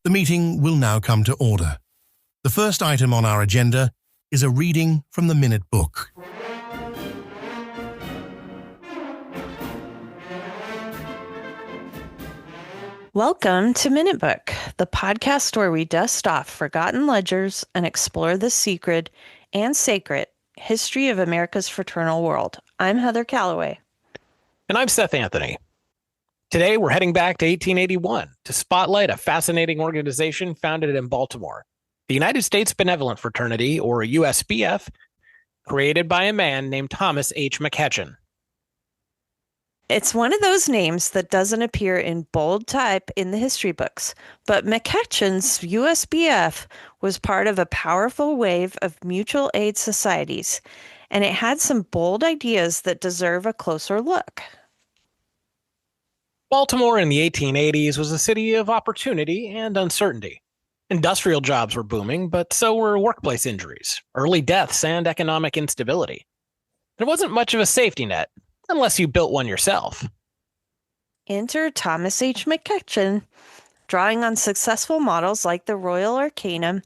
The meeting will now come to order. The first item on our agenda is a reading from the Minute Book. Welcome to Minute Book, the podcast where we dust off forgotten ledgers and explore the secret and sacred history of America's fraternal world. I'm Heather Calloway. And I'm Seth Anthony. Today, we're heading back to 1881 to spotlight a fascinating organization founded in Baltimore, the United States Benevolent Fraternity, or USBF, created by a man named Thomas H. McEachin. It's one of those names that doesn't appear in bold type in the history books, but McEachin's USBF was part of a powerful wave of mutual aid societies, and it had some bold ideas that deserve a closer look. Baltimore in the 1880s was a city of opportunity and uncertainty. Industrial jobs were booming, but so were workplace injuries, early deaths, and economic instability. There wasn't much of a safety net, unless you built one yourself. Enter Thomas H. McEachin, drawing on successful models like the Royal Arcanum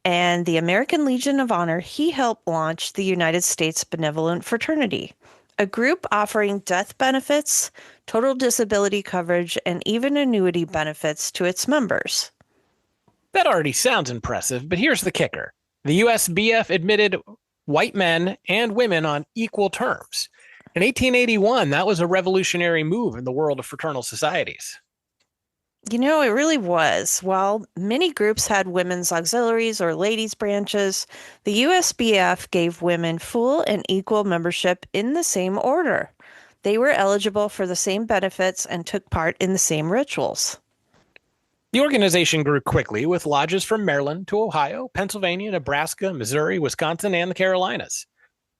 and the American Legion of Honor. He helped launch the United States Benevolent Fraternity, a group offering death benefits, total disability coverage, and even annuity benefits to its members. That already sounds impressive, but here's the kicker. The USBF admitted white men and women on equal terms. In 1881, that was a revolutionary move in the world of fraternal societies. You know, it really was. While many groups had women's auxiliaries or ladies' branches, the USBF gave women full and equal membership in the same order. They were eligible for the same benefits and took part in the same rituals. The organization grew quickly with lodges from Maryland to Ohio, Pennsylvania, Nebraska, Missouri, Wisconsin, and the Carolinas.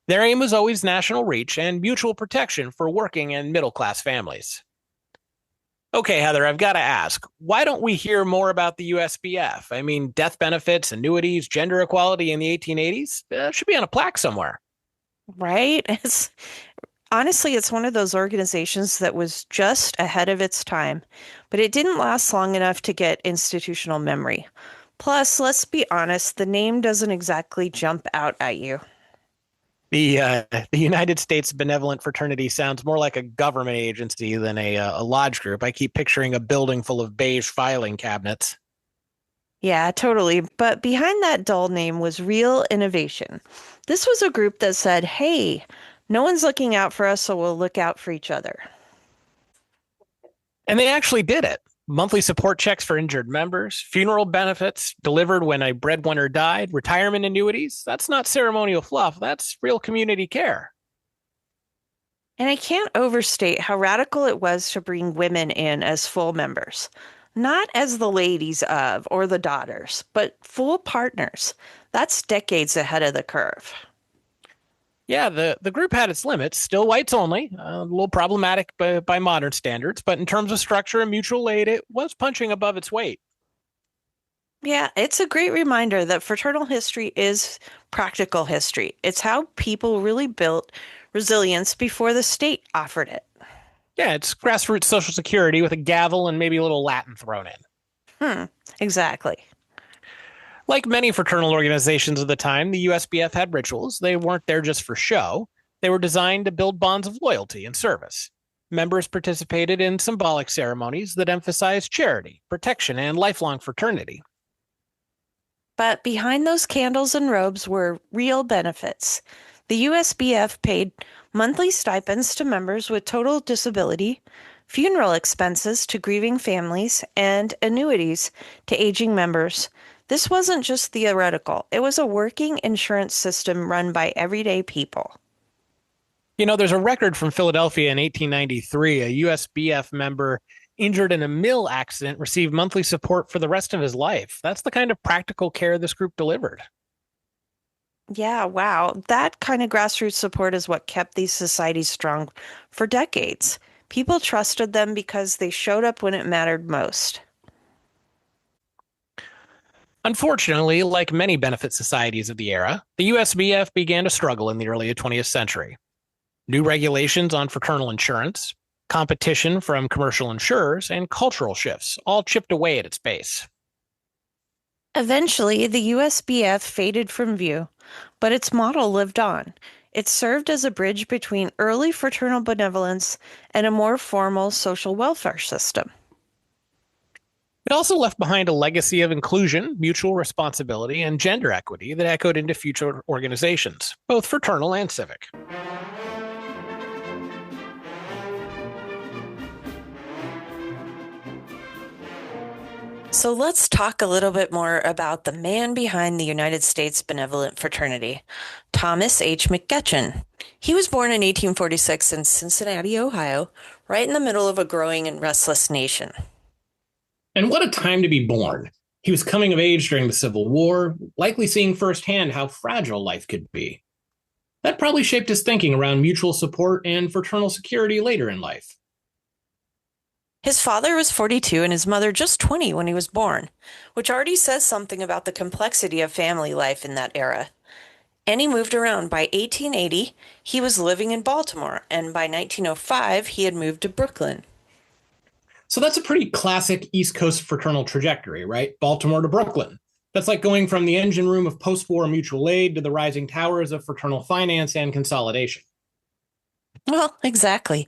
Their aim was always national reach and mutual protection for working and middle-class families. Okay, Heather, I've got to ask, why don't we hear more about the USBF? I mean, death benefits, annuities, gender equality in the 1880s should be on a plaque somewhere. Right? Honestly, it's one of those organizations that was just ahead of its time, but it didn't last long enough to get institutional memory. Plus, let's be honest, the name doesn't exactly jump out at you. The United States Benevolent Fraternity sounds more like a government agency than a lodge group. I keep picturing a building full of beige filing cabinets. Yeah, totally. But behind that dull name was real innovation. This was a group that said, hey, no one's looking out for us, so we'll look out for each other. And they actually did it. Monthly support checks for injured members, funeral benefits delivered when a breadwinner died, retirement annuities. That's not ceremonial fluff. That's real community care. And I can't overstate how radical it was to bring women in as full members. Not as the ladies of or the daughters, but full partners. That's decades ahead of the curve. Yeah, the group had its limits, still whites only, a little problematic by modern standards, but in terms of structure and mutual aid, it was punching above its weight. Yeah, it's a great reminder that fraternal history is practical history. It's how people really built resilience before the state offered it. Yeah, it's grassroots Social Security with a gavel and maybe a little Latin thrown in. Exactly. Like many fraternal organizations of the time, the USBF had rituals. They weren't there just for show. They were designed to build bonds of loyalty and service. Members participated in symbolic ceremonies that emphasized charity, protection, and lifelong fraternity. But behind those candles and robes were real benefits. The USBF paid monthly stipends to members with total disability, funeral expenses to grieving families, and annuities to aging members. This wasn't just theoretical. It was a working insurance system run by everyday people. You know, there's a record from Philadelphia in 1893. A USBF member injured in a mill accident received monthly support for the rest of his life. That's the kind of practical care this group delivered. Yeah, wow. That kind of grassroots support is what kept these societies strong for decades. People trusted them because they showed up when it mattered most. Unfortunately, like many benefit societies of the era, the USBF began to struggle in the early 20th century. New regulations on fraternal insurance, competition from commercial insurers, and cultural shifts all chipped away at its base. Eventually, the USBF faded from view, but its model lived on. It served as a bridge between early fraternal benevolence and a more formal social welfare system. It also left behind a legacy of inclusion, mutual responsibility, and gender equity that echoed into future organizations, both fraternal and civic. So let's talk a little bit more about the man behind the United States Benevolent Fraternity, Thomas H. McGetchen. He was born in 1846 in Cincinnati, Ohio, right in the middle of a growing and restless nation. And what a time to be born. He was coming of age during the Civil War, likely seeing firsthand how fragile life could be. That probably shaped his thinking around mutual support and fraternal security later in life. His father was 42 and his mother just 20 when he was born, which already says something about the complexity of family life in that era. And he moved around. By 1880, he was living in Baltimore, and by 1905, he had moved to Brooklyn. So that's a pretty classic East Coast fraternal trajectory, right? Baltimore to Brooklyn. That's like going from the engine room of post-war mutual aid to the rising towers of fraternal finance and consolidation. Well, exactly.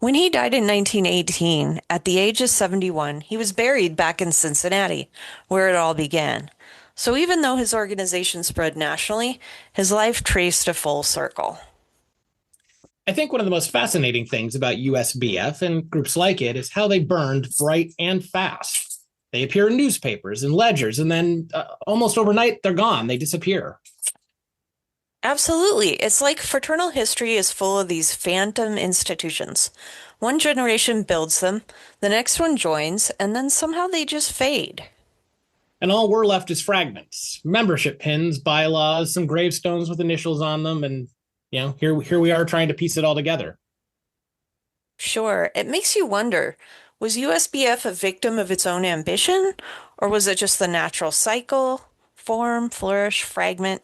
When he died in 1918, at the age of 71, he was buried back in Cincinnati, where it all began. So even though his organization spread nationally, his life traced a full circle. I think one of the most fascinating things about USBF and groups like it is how they burned bright and fast. They appear in newspapers and ledgers, and then almost overnight, they're gone. They disappear. Absolutely. It's like fraternal history is full of these phantom institutions. One generation builds them, the next one joins, and then somehow they just fade. And all we're left is fragments, membership pins, bylaws, some gravestones with initials on them, and here we are trying to piece it all together. Sure, it makes you wonder, was USBF a victim of its own ambition, or was it just the natural cycle? Form, flourish, fragment?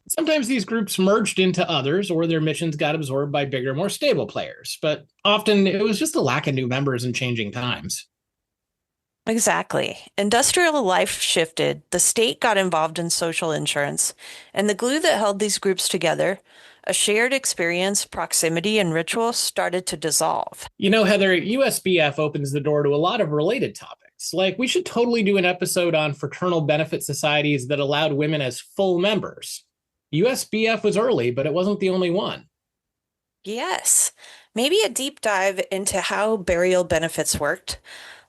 Sometimes these groups merged into others, or their missions got absorbed by bigger, more stable players, but often it was just a lack of new members and changing times. Exactly. Industrial life shifted, the state got involved in social insurance, and the glue that held these groups together, a shared experience, proximity, and ritual, started to dissolve. Heather, USBF opens the door to a lot of related topics. Like, we should totally do an episode on fraternal benefit societies that allowed women as full members. USBF was early, but it wasn't the only one. Yes, maybe a deep dive into how burial benefits worked.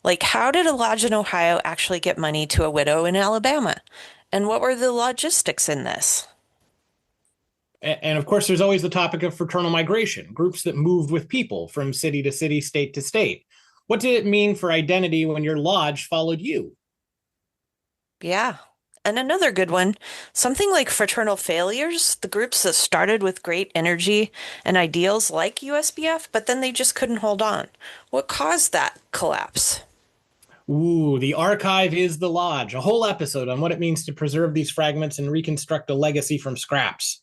Like, how did a lodge in Ohio actually get money to a widow in Alabama? And what were the logistics in this? And of course, there's always the topic of fraternal migration, groups that moved with people from city to city, state to state. What did it mean for identity when your lodge followed you? Yeah. And another good one, something like fraternal failures, the groups that started with great energy and ideals like USBF, but then they just couldn't hold on. What caused that collapse? Ooh, the archive is the lodge, a whole episode on what it means to preserve these fragments and reconstruct a legacy from scraps.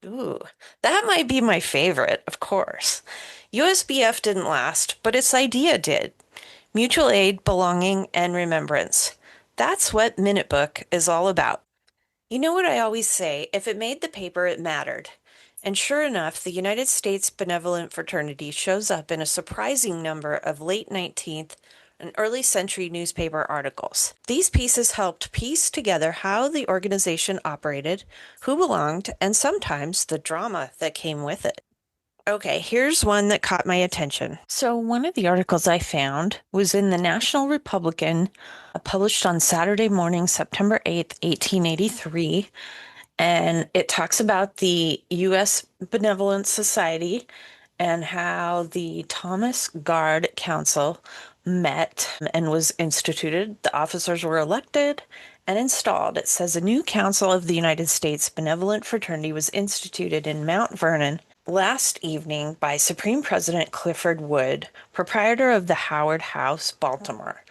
Ooh, that might be my favorite, of course. USBF didn't last, but its idea did. Mutual aid, belonging, and remembrance. That's what Minute Book is all about. You know what I always say, if it made the paper, it mattered. And sure enough, the United States Benevolent Fraternity shows up in a surprising number of late 19th and early century newspaper articles. These pieces helped piece together how the organization operated, who belonged, and sometimes the drama that came with it. Okay, here's one that caught my attention. So one of the articles I found was in the National Republican, published on Saturday morning, September 8th, 1883. And it talks about the U.S. Benevolent Society and how the Thomas Guard Council met and was instituted. The officers were elected and installed. It says a new council of the United States Benevolent Fraternity was instituted in Mount Vernon last evening by Supreme President Clifford Wood, proprietor of the Howard House, Baltimore.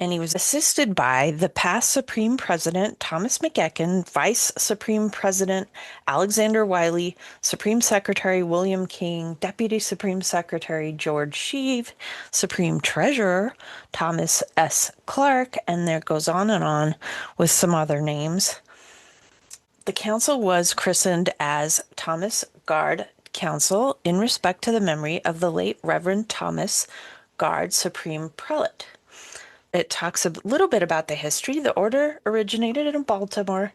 And he was assisted by the past Supreme President Thomas McEachen, Vice Supreme President Alexander Wiley, Supreme Secretary William King, Deputy Supreme Secretary George Sheave, Supreme Treasurer Thomas S. Clark, and there goes on with some other names. The council was christened as Thomas Guard Council in respect to the memory of the late Reverend Thomas Guard, Supreme Prelate. It talks a little bit about the history. The order originated in Baltimore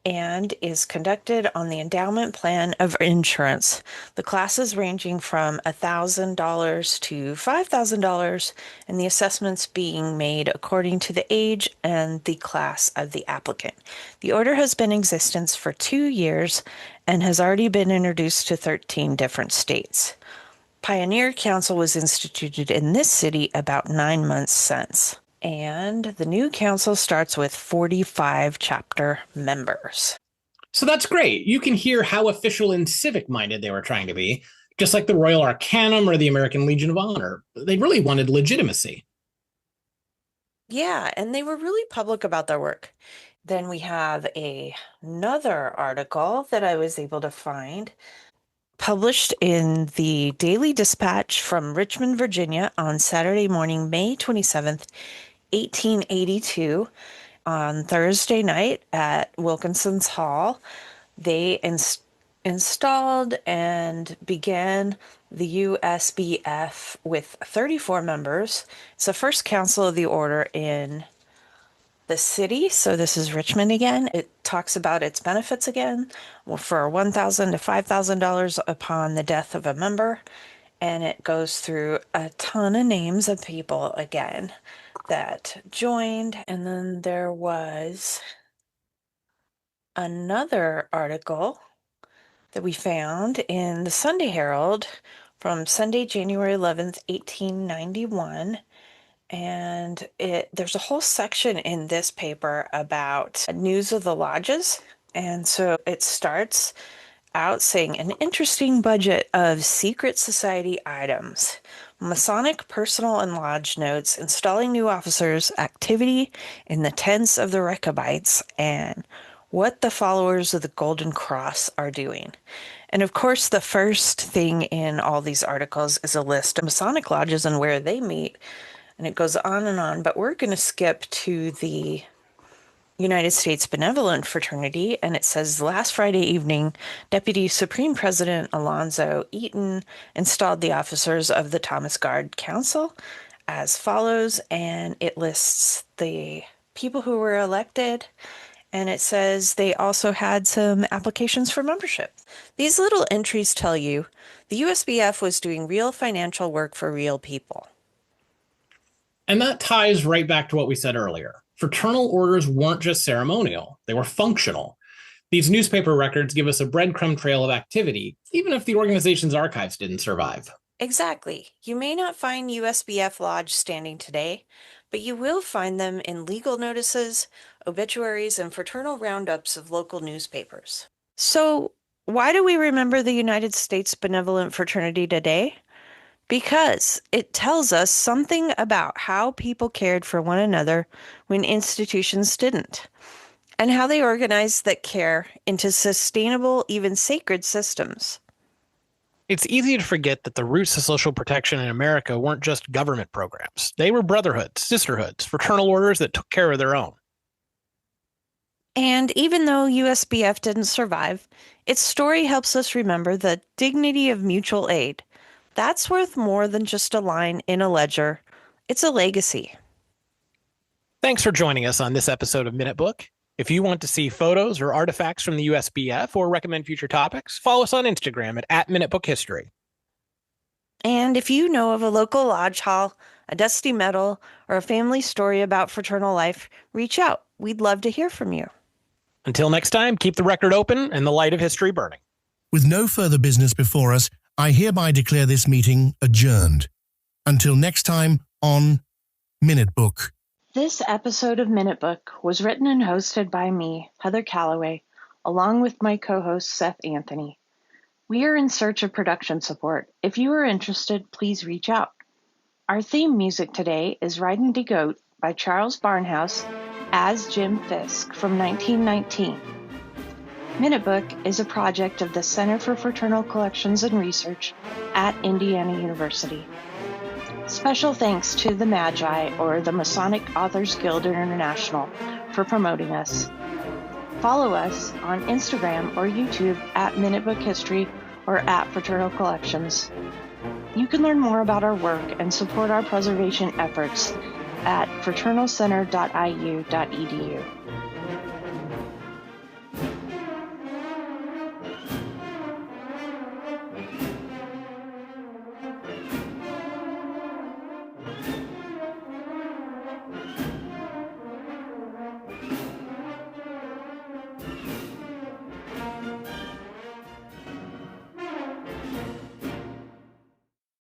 and is conducted on the endowment plan of insurance. The classes ranging from $1,000 to $5,000, and the assessments being made according to the age and the class of the applicant. The order has been in existence for 2 years and has already been introduced to 13 different states. Pioneer Council was instituted in this city about 9 months since. And the new council starts with 45 chapter members. So that's great. You can hear how official and civic-minded they were trying to be, just like the Royal Arcanum or the American Legion of Honor. They really wanted legitimacy. Yeah, and they were really public about their work. Then we have another article that I was able to find, published in the Daily Dispatch from Richmond, Virginia on Saturday morning, May 27th, 1882. On Thursday night at Wilkinson's Hall, they installed and began the USBF with 34 members. It's the first council of the order in the city. So this is Richmond again. It talks about its benefits again for $1,000 to $5,000 upon the death of a member. And it goes through a ton of names of people again that joined. And then there was another article that we found in the Sunday Herald from Sunday, January 11th, 1891. And there's a whole section in this paper about news of the lodges. And so it starts out saying an interesting budget of secret society items, Masonic personal and lodge notes, installing new officers, activity in the tents of the Rechabites, and what the followers of the Golden Cross are doing. And of course, the first thing in all these articles is a list of Masonic lodges and where they meet. And it goes on, but we're going to skip to the United States Benevolent Fraternity, and it says last Friday evening, Deputy Supreme President Alonzo Eaton installed the officers of the Thomas Guard Council as follows, and it lists the people who were elected, and it says they also had some applications for membership. These little entries tell you the USBF was doing real financial work for real people. And that ties right back to what we said earlier. Fraternal orders weren't just ceremonial, they were functional. These newspaper records give us a breadcrumb trail of activity, even if the organization's archives didn't survive. Exactly. You may not find USBF Lodge standing today, but you will find them in legal notices, obituaries, and fraternal roundups of local newspapers. So, why do we remember the United States Benevolent Fraternity today? Because it tells us something about how people cared for one another when institutions didn't, and how they organized that care into sustainable, even sacred systems. It's easy to forget that the roots of social protection in America weren't just government programs. They were brotherhoods, sisterhoods, fraternal orders that took care of their own. And even though USBF didn't survive, its story helps us remember the dignity of mutual aid. That's worth more than just a line in a ledger. It's a legacy. Thanks for joining us on this episode of Minute Book. If you want to see photos or artifacts from the USBF or recommend future topics, follow us on Instagram at @MinuteBookHistory. And if you know of a local lodge hall, a dusty medal, or a family story about fraternal life, reach out. We'd love to hear from you. Until next time, keep the record open and the light of history burning. With no further business before us, I hereby declare this meeting adjourned. Until next time on Minute Book. This episode of Minute Book was written and hosted by me, Heather Calloway, along with my co-host Seth Anthony. We are in search of production support. If you are interested, please reach out. Our theme music today is Riding the Goat by Charles Barnhouse as Jim Fisk from 1919. Minute Book is a project of the Center for Fraternal Collections and Research at Indiana University. Special thanks to the Magi, or the Masonic Authors Guild International, for promoting us. Follow us on Instagram or YouTube at Minute Book History or at Fraternal Collections. You can learn more about our work and support our preservation efforts at fraternalcenter.iu.edu.